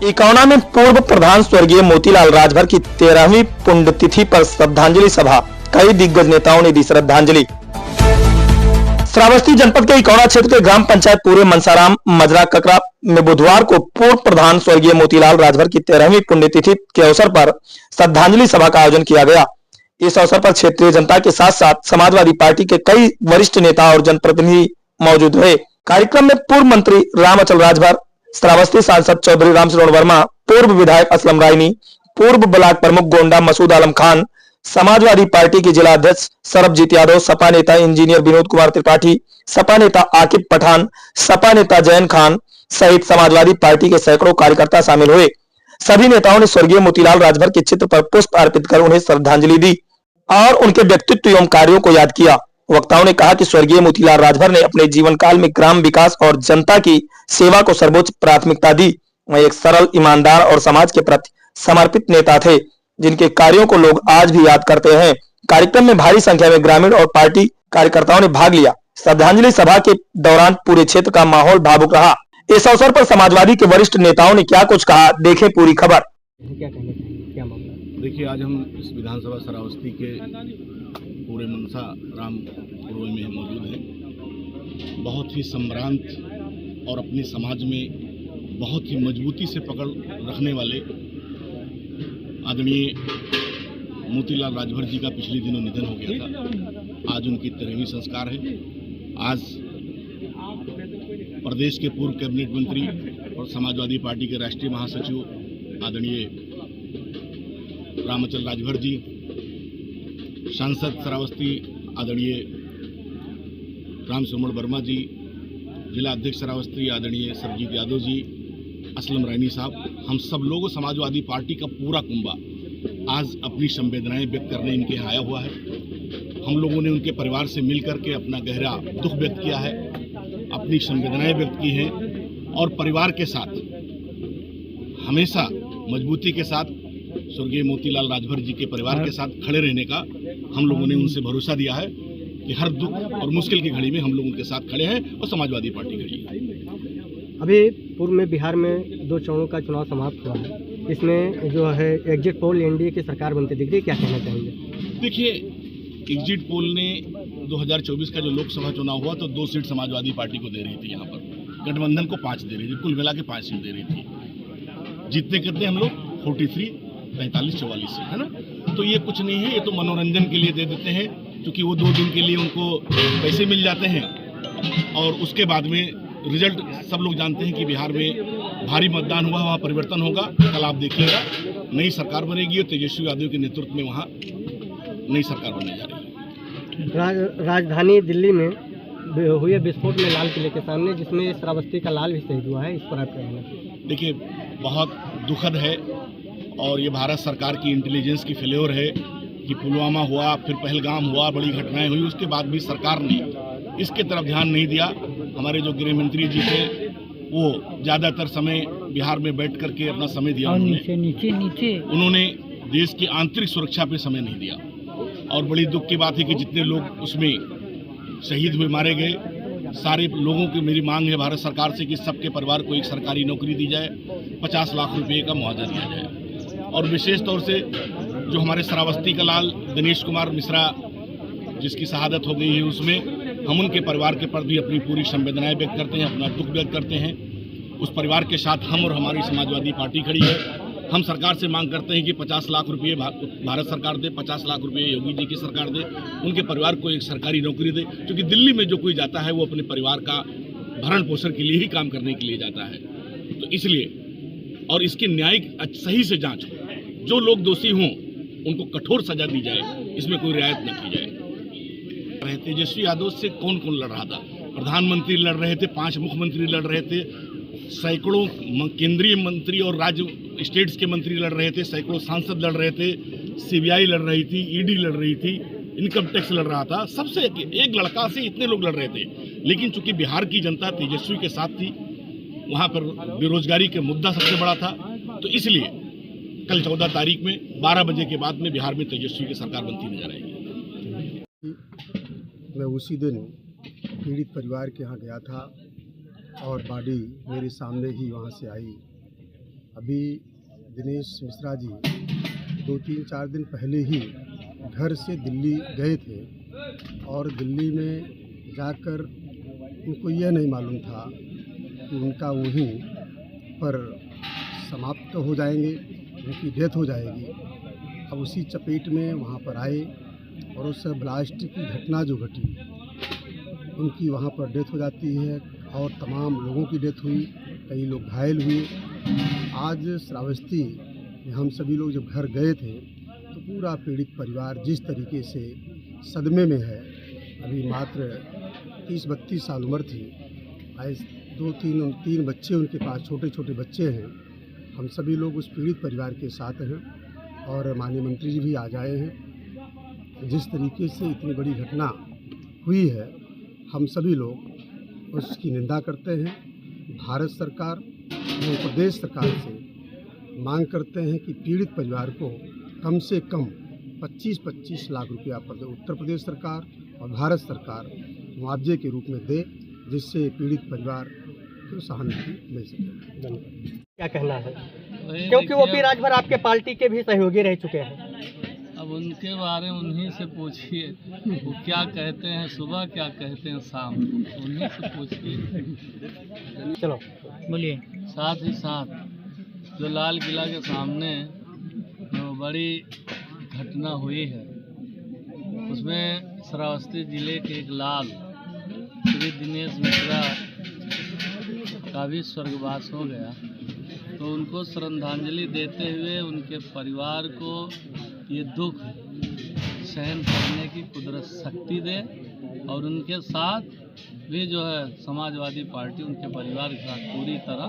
इकौना में पूर्व प्रधान स्वर्गीय मोतीलाल राजभर की 13वीं पुण्यतिथि पर श्रद्धांजलि सभा। कई दिग्गज नेताओं ने दी श्रद्धांजलि। श्रावस्ती जनपद के इकौना क्षेत्र के ग्राम पंचायत पूरे मनसाराम मजरा ककरा में बुधवार को पूर्व प्रधान स्वर्गीय मोतीलाल राजभर की 13वीं पुण्यतिथि के अवसर पर श्रद्धांजलि सभा का आयोजन किया गया। इस अवसर पर क्षेत्रीय जनता के साथ साथ समाजवादी पार्टी के कई वरिष्ठ नेता और जनप्रतिनिधि मौजूद रहे। कार्यक्रम में पूर्व मंत्री रामअचल राजभर, श्रावस्ती सांसद चौधरी रामचरण वर्मा, पूर्व विधायक असलम रायनी, पूर्व ब्लॉक प्रमुख गोंडा मसूद आलम खान, समाजवादी पार्टी के जिला अध्यक्ष सरबजीत यादव, सपा नेता इंजीनियर विनोद कुमार त्रिपाठी, सपा नेता आकिब पठान, सपा नेता जैन खान सहित समाजवादी पार्टी के सैकड़ों कार्यकर्ता शामिल हुए। सभी नेताओं ने स्वर्गीय मोतीलाल राजभर के चित्र पर पुष्प अर्पित कर उन्हें श्रद्धांजलि दी और उनके व्यक्तित्व एवं कार्यों को याद किया। वक्ताओं ने कहा कि स्वर्गीय मोतीलाल राजभर ने अपने जीवन काल में ग्राम विकास और जनता की सेवा को सर्वोच्च प्राथमिकता दी। वह एक सरल, ईमानदार और समाज के प्रति समर्पित नेता थे, जिनके कार्यों को लोग आज भी याद करते हैं। कार्यक्रम में भारी संख्या में ग्रामीण और पार्टी कार्यकर्ताओं ने भाग लिया। श्रद्धांजलि सभा के दौरान पूरे क्षेत्र का माहौल भावुक रहा। इस अवसर पर समाजवादी के वरिष्ठ नेताओं ने क्या कुछ कहा, देखें पूरी खबर। क्या कहना चाहिए, क्या मामला? देखिए, आज हम इस विधानसभा श्रावस्ती के पूरे मनसा राम पूर्व में मौजूद हैं। बहुत ही संभ्रांत और अपने समाज में बहुत ही मजबूती से पकड़ रखने वाले आदरणीय मोतीलाल राजभर जी का पिछले दिनों निधन हो गया था। आज उनकी 13वीं संस्कार है। आज प्रदेश के पूर्व कैबिनेट मंत्री और समाजवादी पार्टी के राष्ट्रीय महासचिव आदरणीय रामअचल राजभर जी, सांसद श्रावस्ती आदरणीय रामचरण वर्मा जी, जिला अध्यक्ष श्रावस्ती आदरणीय सरबजीत यादव जी, असलम रायनी साहब, हम सब लोगों समाजवादी पार्टी का पूरा कुंबा आज अपनी संवेदनाएं व्यक्त करने इनके यहाँ आया हुआ है। हम लोगों ने उनके परिवार से मिलकर के अपना गहरा दुख व्यक्त किया है, अपनी संवेदनाएं व्यक्त की हैं और परिवार के साथ हमेशा मजबूती के साथ स्वर्गीय मोतीलाल राजभर जी के परिवार के साथ खड़े रहने का हम लोगों ने उनसे भरोसा दिया है कि हर दुख और मुश्किल की घड़ी में हम लोग उनके साथ खड़े हैं और समाजवादी पार्टी खड़ी है। अभी पूर्व में बिहार में 2 चरणों का चुनाव समाप्त हुआ है। इसमें जो है एग्जिट पोल एनडीए की सरकार बनती दिख रही है, क्या कहना चाहेंगे? देखिए, एग्जिट पोल ने 2024 का जो लोकसभा चुनाव हुआ तो 2 सीट समाजवादी पार्टी को दे रही थी, यहाँ पर गठबंधन को 5 दे रही थी, कुल मिला के 5 सीट दे रही थी। जीतते कितने हम लोग 43, 45, 44 सीट, है ना। तो ये कुछ नहीं है, ये तो मनोरंजन के लिए दे देते हैं, क्योंकि वो 2 दिन के लिए उनको पैसे मिल जाते हैं और उसके बाद में रिजल्ट सब लोग जानते हैं कि बिहार में भारी मतदान हुआ, वहाँ परिवर्तन होगा। कल आप देखिएगा, नई सरकार बनेगी और तेजस्वी यादव के नेतृत्व में वहाँ नई सरकार बनने जा रही है। राजधानी दिल्ली में हुए विस्फोट में लाल किले के सामने, जिसमें श्रावस्ती का लाल भी शहीद हुआ है, इस पर आप कहना? देखिए, बहुत दुखद है और ये भारत सरकार की इंटेलिजेंस की फेल्योर है कि पुलवामा हुआ, फिर पहलगाम हुआ, बड़ी घटनाएं हुई, उसके बाद भी सरकार ने इसके तरफ ध्यान नहीं दिया। हमारे जो गृह मंत्री जी थे वो ज़्यादातर समय बिहार में बैठ करके अपना समय दिया, उन्होंने देश की आंतरिक सुरक्षा पे समय नहीं दिया। और बड़ी दुख की बात है कि जितने लोग उसमें शहीद हुए, मारे गए, सारे लोगों की मेरी मांग है भारत सरकार से कि सबके परिवार को एक सरकारी नौकरी दी जाए, 50 लाख रुपये का मुआवजा दिया जाए। और विशेष तौर से जो हमारे श्रावस्ती का लाल दिनेश कुमार मिश्रा जिसकी शहादत हो गई है, उसमें हम उनके परिवार के प्रति अपनी पूरी संवेदनाएं व्यक्त करते हैं, अपना दुख व्यक्त करते हैं। उस परिवार के साथ हम और हमारी समाजवादी पार्टी खड़ी है। हम सरकार से मांग करते हैं कि 50 लाख रुपये भारत सरकार दे, 50 लाख रुपये योगी जी की सरकार दे, उनके परिवार को एक सरकारी नौकरी दे, क्योंकि दिल्ली में जो कोई जाता है वो अपने परिवार का भरण पोषण के लिए ही काम करने के लिए जाता है। तो इसलिए और इसकी न्यायिक सही से जांच हो, जो लोग दोषी हों उनको कठोर सजा दी जाए, इसमें कोई रियायत न की जाए। तेजस्वी यादव से कौन कौन लड़ रहा था? प्रधानमंत्री लड़ रहे थे, 5 मुख्यमंत्री लड़ रहे थे, सैकड़ों केंद्रीय मंत्री और राज्य स्टेट्स के मंत्री लड़ रहे थे, सैकड़ों सांसद लड़ रहे थे, सीबीआई लड़ रही थी, ईडी लड़ रही थी, इनकम टैक्स लड़ रहा था। सबसे एक लड़का से इतने लोग लड़ रहे थे। लेकिन चूंकि बिहार की जनता तेजस्वी के साथ थी, वहाँ पर बेरोजगारी का मुद्दा सबसे बड़ा था, तो इसलिए कल 14 तारीख में 12 बजे के बाद में बिहार में तेजस्वी की सरकार बनती नजर आएगी। मैं उसी दिन पीड़ित परिवार के यहाँ गया था और बॉडी मेरे सामने ही वहाँ से आई अभी दिनेश मिश्रा जी 2-3-4 दिन पहले ही घर से दिल्ली गए थे और दिल्ली में जाकर उनको यह नहीं मालूम था कि उनका वहीं पर समाप्त हो जाएंगे, उनकी डेथ हो जाएगी। अब उसी चपेट में वहाँ पर आए और उस ब्लास्ट की घटना जो घटी, उनकी वहाँ पर डेथ हो जाती है और तमाम लोगों की डेथ हुई, कई लोग घायल हुए। आज श्रावस्ती में हम सभी लोग जब घर गए थे तो पूरा पीड़ित परिवार जिस तरीके से सदमे में है, अभी मात्र 30-32 साल उम्र थी, आज 2-3 बच्चे उनके पास, छोटे छोटे बच्चे हैं। हम सभी लोग उस पीड़ित परिवार के साथ हैं और माननीय मंत्री जी भी आ जाए हैं। जिस तरीके से इतनी बड़ी घटना हुई है, हम सभी लोग उसकी निंदा करते हैं। भारत सरकार एवं प्रदेश सरकार से मांग करते हैं कि पीड़ित परिवार को कम से कम 25-25 लाख रुपया उत्तर प्रदेश सरकार और भारत सरकार मुआवजे के रूप में दे, जिससे पीड़ित परिवार को सहानुभूति मिल सके। क्या कहना है, क्योंकि वो पी राजभर आपके पार्टी के भी सहयोगी रह चुके हैं? अब उनके बारे में उन्हीं से पूछिए, वो क्या कहते हैं सुबह, क्या कहते हैं शाम को, उन्हीं से पूछिए। चलो बोलिए। साथ ही साथ जो लाल किला के सामने जो बड़ी घटना हुई है, उसमें श्रावस्ती जिले के एक लाल श्री दिनेश मिश्रा का भी स्वर्गवास हो गया, तो उनको श्रद्धांजलि देते हुए उनके परिवार को ये दुख सहन करने की कुदरत शक्ति दे और उनके साथ भी जो है समाजवादी पार्टी उनके परिवार के साथ पूरी तरह